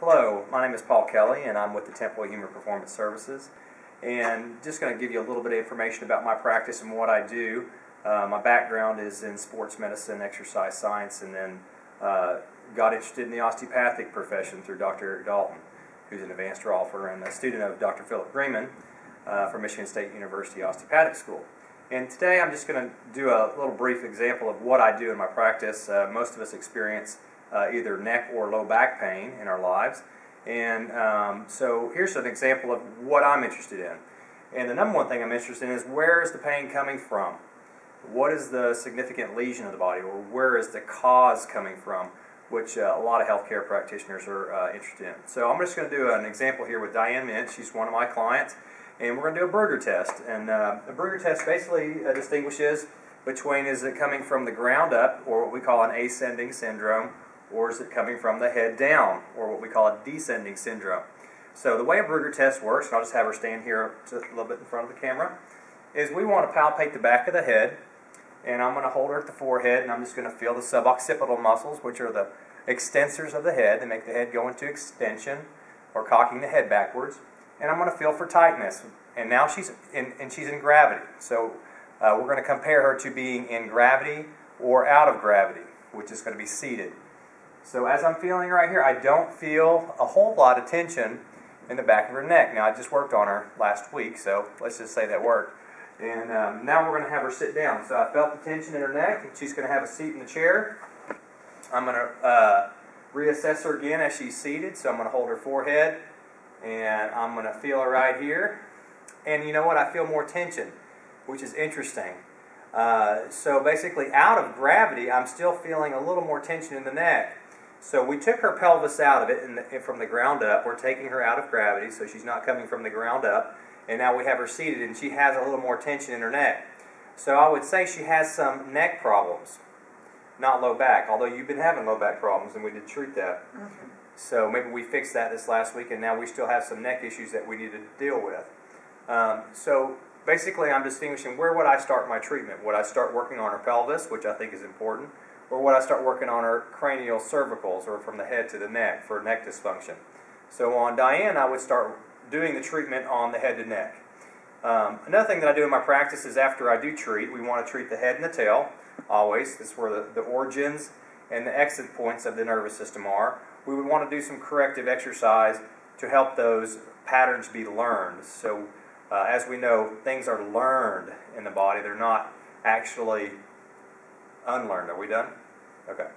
Hello, my name is Paul Kelly and I'm with the Temple Human Performance Services, and just going to give you a little bit of information about my practice and what I do. My background is in sports medicine, exercise science, and then got interested in the osteopathic profession through Dr. Eric Dalton, who's an advanced urologist and a student of Dr. Philip Greenman from Michigan State University Osteopathic School. And today I'm just going to do a little brief example of what I do in my practice. Most of us experience either neck or low back pain in our lives, and so here's an example of what I'm interested in. And the number one thing I'm interested in is, where is the pain coming from? What is the significant lesion of the body, or where is the cause coming from, which a lot of healthcare practitioners are interested in. So I'm just going to do an example here with Diane Mint. She's one of my clients, and we're going to do a Berger test. And the Berger test basically distinguishes between, is it coming from the ground up, or what we call an ascending syndrome, or is it coming from the head down, or what we call a descending syndrome. So the way a Berger test works, and I'll just have her stand here just a little bit in front of the camera, is we want to palpate the back of the head, and I'm going to hold her at the forehead, and I'm just going to feel the suboccipital muscles, which are the extensors of the head. They make the head go into extension, or cocking the head backwards. And I'm going to feel for tightness. And now she's in gravity. So we're going to compare her to being in gravity or out of gravity, which is going to be seated. So as I'm feeling right here, I don't feel a whole lot of tension in the back of her neck. Now, I just worked on her last week, so let's just say that worked. And now we're going to have her sit down. So I felt the tension in her neck, and she's going to have a seat in the chair. I'm going to reassess her again as she's seated. So I'm going to hold her forehead, and I'm going to feel her right here. And you know what? I feel more tension, which is interesting. So basically, out of gravity, I'm still feeling a little more tension in the neck. So we took her pelvis out of it from the ground up. We're taking her out of gravity, so she's not coming from the ground up. And now we have her seated, and she has a little more tension in her neck. So I would say she has some neck problems, not low back, although you've been having low back problems, and we did treat that. Mm-hmm. So maybe we fixed that this last week, and now we still have some neck issues that we need to deal with. So basically, I'm distinguishing, where would I start my treatment? Would I start working on her pelvis, which I think is important, or would I start working on her cranial cervicals, or from the head to the neck for neck dysfunction? So on Diane, I would start doing the treatment on the head to neck. Another thing that I do in my practice is, after I do treat, we want to treat the head and the tail, always. This is where the origins and the exit points of the nervous system are. We would want to do some corrective exercise to help those patterns be learned. So as we know, things are learned in the body. They're not actually unlearned. Are we done? Okay.